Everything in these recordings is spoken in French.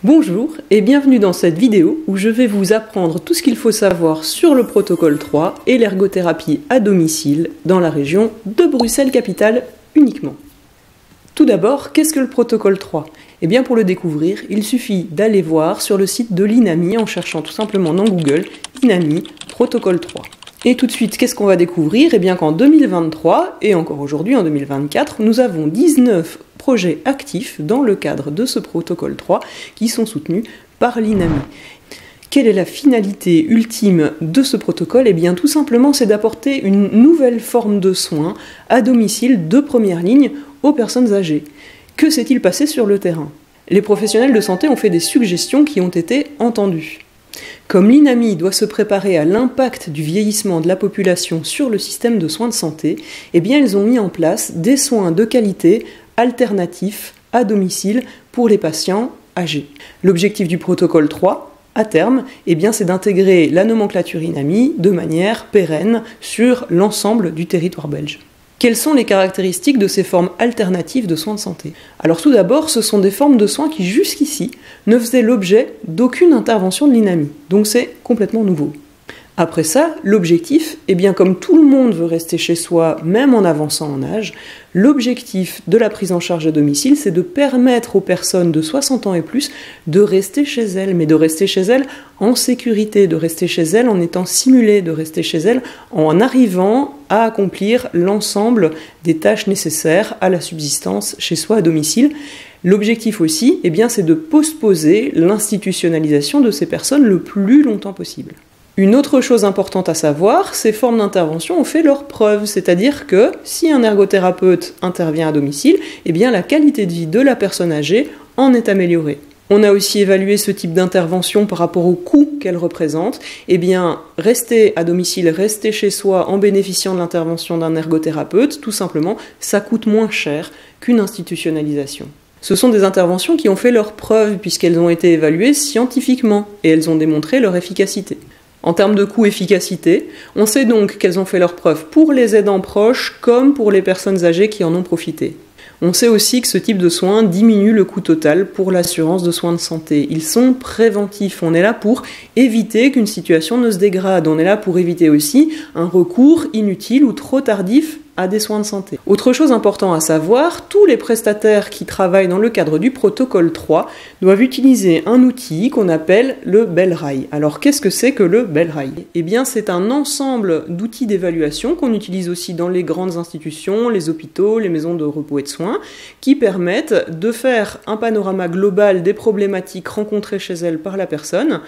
Bonjour et bienvenue dans cette vidéo où je vais vous apprendre tout ce qu'il faut savoir sur le protocole 3 et l'ergothérapie à domicile dans la région de Bruxelles-Capitale uniquement. Tout d'abord, qu'est-ce que le protocole 3 ? Eh bien pour le découvrir, il suffit d'aller voir sur le site de l'INAMI en cherchant tout simplement dans Google INAMI protocole 3. Et tout de suite, qu'est-ce qu'on va découvrir ? Eh bien qu'en 2023 et encore aujourd'hui en 2024, nous avons 19 projets actifs dans le cadre de ce protocole 3 qui sont soutenus par l'INAMI. Quelle est la finalité ultime de ce protocole ? Eh bien tout simplement c'est d'apporter une nouvelle forme de soins à domicile de première ligne aux personnes âgées. Que s'est-il passé sur le terrain ? Les professionnels de santé ont fait des suggestions qui ont été entendues. Comme l'INAMI doit se préparer à l'impact du vieillissement de la population sur le système de soins de santé, eh bien ils ont mis en place des soins de qualité alternatifs à domicile pour les patients âgés. L'objectif du protocole 3, à terme, eh bien, c'est d'intégrer la nomenclature INAMI de manière pérenne sur l'ensemble du territoire belge. Quelles sont les caractéristiques de ces formes alternatives de soins de santé ? Alors tout d'abord, ce sont des formes de soins qui jusqu'ici ne faisaient l'objet d'aucune intervention de l'INAMI, donc c'est complètement nouveau. Après ça, l'objectif, eh bien comme tout le monde veut rester chez soi, même en avançant en âge, l'objectif de la prise en charge à domicile, c'est de permettre aux personnes de 60 ans et plus de rester chez elles, mais de rester chez elles en sécurité, de rester chez elles en étant simulées, de rester chez elles en arrivant à accomplir l'ensemble des tâches nécessaires à la subsistance chez soi à domicile. L'objectif aussi, eh bien, c'est de postposer l'institutionnalisation de ces personnes le plus longtemps possible. Une autre chose importante à savoir, ces formes d'intervention ont fait leurs preuves, c'est-à-dire que si un ergothérapeute intervient à domicile, eh bien la qualité de vie de la personne âgée en est améliorée. On a aussi évalué ce type d'intervention par rapport au coût qu'elle représente. Eh bien, rester à domicile, rester chez soi en bénéficiant de l'intervention d'un ergothérapeute, tout simplement, ça coûte moins cher qu'une institutionnalisation. Ce sont des interventions qui ont fait leurs preuves puisqu'elles ont été évaluées scientifiquement et elles ont démontré leur efficacité. En termes de coût-efficacité, on sait donc qu'elles ont fait leurs preuves pour les aidants proches comme pour les personnes âgées qui en ont profité. On sait aussi que ce type de soins diminue le coût total pour l'assurance de soins de santé. Ils sont préventifs. On est là pour éviter qu'une situation ne se dégrade. On est là pour éviter aussi un recours inutile ou trop tardif à des soins de santé. Autre chose importante à savoir, tous les prestataires qui travaillent dans le cadre du protocole 3 doivent utiliser un outil qu'on appelle le BELRAI. Alors qu'est-ce que c'est que le BELRAI ? Eh bien c'est un ensemble d'outils d'évaluation qu'on utilise aussi dans les grandes institutions, les hôpitaux, les maisons de repos et de soins, qui permettent de faire un panorama global des problématiques rencontrées chez elles par la personne,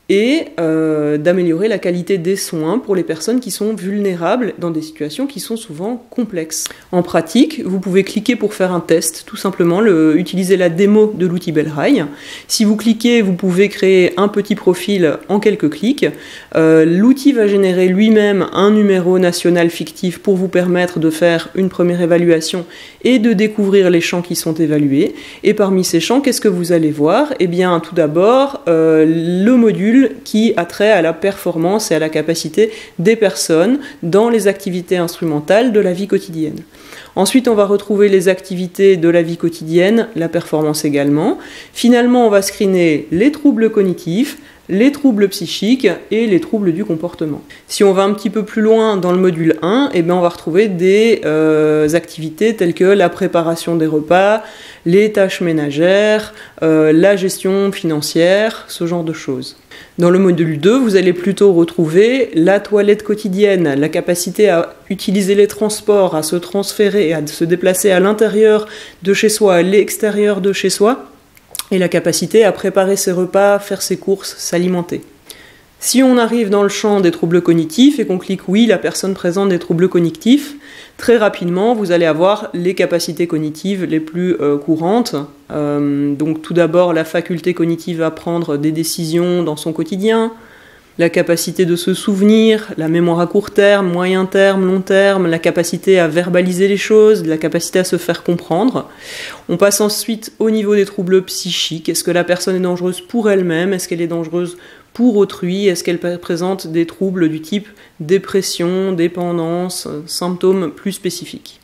et d'améliorer la qualité des soins pour les personnes qui sont vulnérables dans des situations qui sont souvent complexes. En pratique, vous pouvez cliquer pour faire un test, tout simplement, utiliser la démo de l'outil BELRAI. Si vous cliquez, vous pouvez créer un petit profil en quelques clics. L'outil va générer lui-même un numéro national fictif pour vous permettre de faire une première évaluation et de découvrir les champs qui sont évalués. Et parmi ces champs, qu'est-ce que vous allez voir ? Eh bien, tout d'abord, le module qui a trait à la performance et à la capacité des personnes dans les activités instrumentales de la vie quotidienne. Ensuite, on va retrouver les activités de la vie quotidienne, la performance également. Finalement, on va screener les troubles cognitifs, les troubles psychiques et les troubles du comportement. Si on va un petit peu plus loin dans le module 1, eh bien on va retrouver des activités telles que la préparation des repas, les tâches ménagères, la gestion financière, ce genre de choses. Dans le module 2, vous allez plutôt retrouver la toilette quotidienne, la capacité à utiliser les transports, à se transférer, à se déplacer à l'intérieur de chez soi, à l'extérieur de chez soi, et la capacité à préparer ses repas, faire ses courses, s'alimenter. Si on arrive dans le champ des troubles cognitifs et qu'on clique « Oui, la personne présente des troubles cognitifs », très rapidement, vous allez avoir les capacités cognitives les plus courantes. Donc tout d'abord, la faculté cognitive à prendre des décisions dans son quotidien, la capacité de se souvenir, la mémoire à court terme, moyen terme, long terme, la capacité à verbaliser les choses, la capacité à se faire comprendre. On passe ensuite au niveau des troubles psychiques. Est-ce que la personne est dangereuse pour elle-même ? Est-ce qu'elle est dangereuse pour autrui? Est-ce qu'elle présente des troubles du type dépression, dépendance, symptômes plus spécifiques?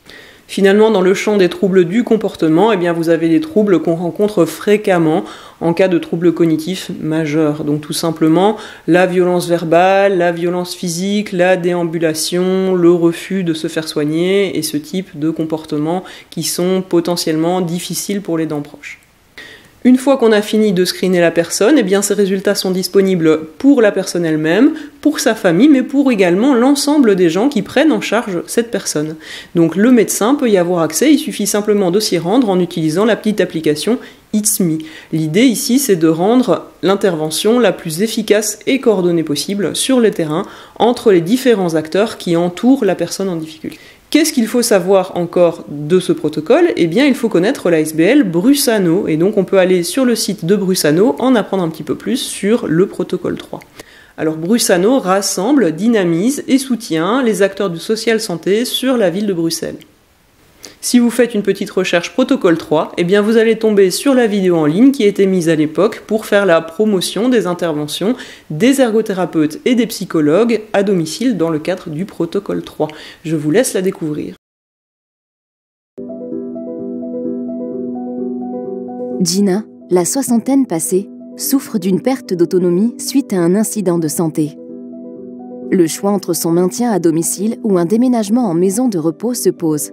Finalement, dans le champ des troubles du comportement, eh bien, vous avez des troubles qu'on rencontre fréquemment en cas de troubles cognitifs majeurs. Donc tout simplement la violence verbale, la violence physique, la déambulation, le refus de se faire soigner et ce type de comportements qui sont potentiellement difficiles pour les dents proches. Une fois qu'on a fini de screener la personne, eh bien ces résultats sont disponibles pour la personne elle-même, pour sa famille, mais pour également l'ensemble des gens qui prennent en charge cette personne. Donc le médecin peut y avoir accès, il suffit simplement de s'y rendre en utilisant la petite application It's Me. L'idée ici, c'est de rendre l'intervention la plus efficace et coordonnée possible sur le terrain entre les différents acteurs qui entourent la personne en difficulté. Qu'est-ce qu'il faut savoir encore de ce protocole? Eh bien, il faut connaître l'ASBL Brusano, et donc on peut aller sur le site de Brusano en apprendre un petit peu plus sur le protocole 3. Alors Brusano rassemble, dynamise et soutient les acteurs du social santé sur la ville de Bruxelles. Si vous faites une petite recherche protocole 3, eh bien vous allez tomber sur la vidéo en ligne qui a été mise à l'époque pour faire la promotion des interventions des ergothérapeutes et des psychologues à domicile dans le cadre du protocole 3. Je vous laisse la découvrir. Gina, la soixantaine passée, souffre d'une perte d'autonomie suite à un incident de santé. Le choix entre son maintien à domicile ou un déménagement en maison de repos se pose.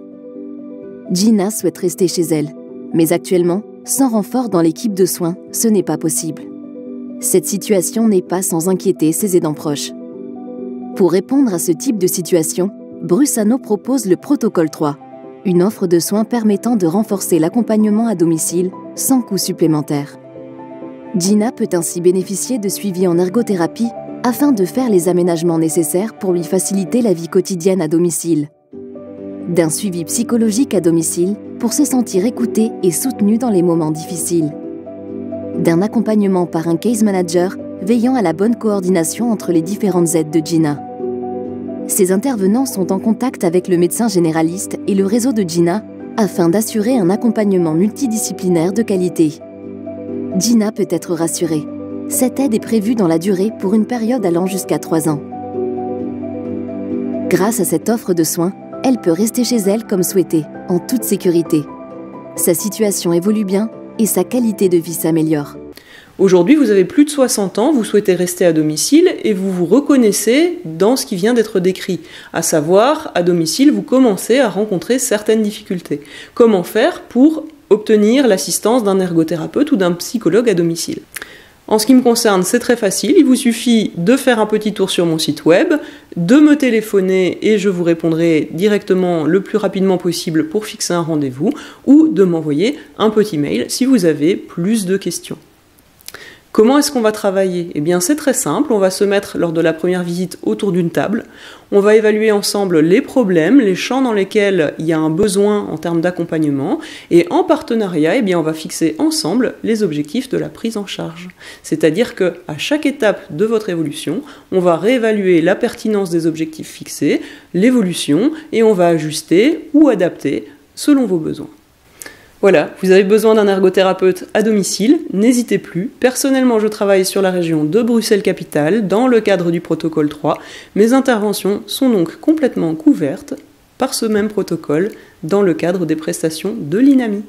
Gina souhaite rester chez elle, mais actuellement, sans renfort dans l'équipe de soins, ce n'est pas possible. Cette situation n'est pas sans inquiéter ses aidants proches. Pour répondre à ce type de situation, Brusano propose le protocole 3, une offre de soins permettant de renforcer l'accompagnement à domicile sans coût supplémentaire. Gina peut ainsi bénéficier de suivi en ergothérapie afin de faire les aménagements nécessaires pour lui faciliter la vie quotidienne à domicile. D'un suivi psychologique à domicile pour se sentir écouté et soutenu dans les moments difficiles. D'un accompagnement par un case manager veillant à la bonne coordination entre les différentes aides de Gina. Ces intervenants sont en contact avec le médecin généraliste et le réseau de Gina afin d'assurer un accompagnement multidisciplinaire de qualité. Gina peut être rassurée. Cette aide est prévue dans la durée pour une période allant jusqu'à 3 ans. Grâce à cette offre de soins, elle peut rester chez elle comme souhaité, en toute sécurité. Sa situation évolue bien et sa qualité de vie s'améliore. Aujourd'hui, vous avez plus de 60 ans, vous souhaitez rester à domicile et vous vous reconnaissez dans ce qui vient d'être décrit. À savoir, à domicile, vous commencez à rencontrer certaines difficultés. Comment faire pour obtenir l'assistance d'un ergothérapeute ou d'un psychologue à domicile? En ce qui me concerne, c'est très facile, il vous suffit de faire un petit tour sur mon site web, de me téléphoner et je vous répondrai directement le plus rapidement possible pour fixer un rendez-vous ou de m'envoyer un petit mail si vous avez plus de questions. Comment est-ce qu'on va travailler? Eh bien c'est très simple, on va se mettre lors de la première visite autour d'une table, on va évaluer ensemble les problèmes, les champs dans lesquels il y a un besoin en termes d'accompagnement et en partenariat, eh bien, on va fixer ensemble les objectifs de la prise en charge. C'est-à-dire qu'à chaque étape de votre évolution, on va réévaluer la pertinence des objectifs fixés, l'évolution et on va ajuster ou adapter selon vos besoins. Voilà, vous avez besoin d'un ergothérapeute à domicile, n'hésitez plus. Personnellement, je travaille sur la région de Bruxelles-Capitale dans le cadre du protocole 3. Mes interventions sont donc complètement couvertes par ce même protocole dans le cadre des prestations de l'INAMI.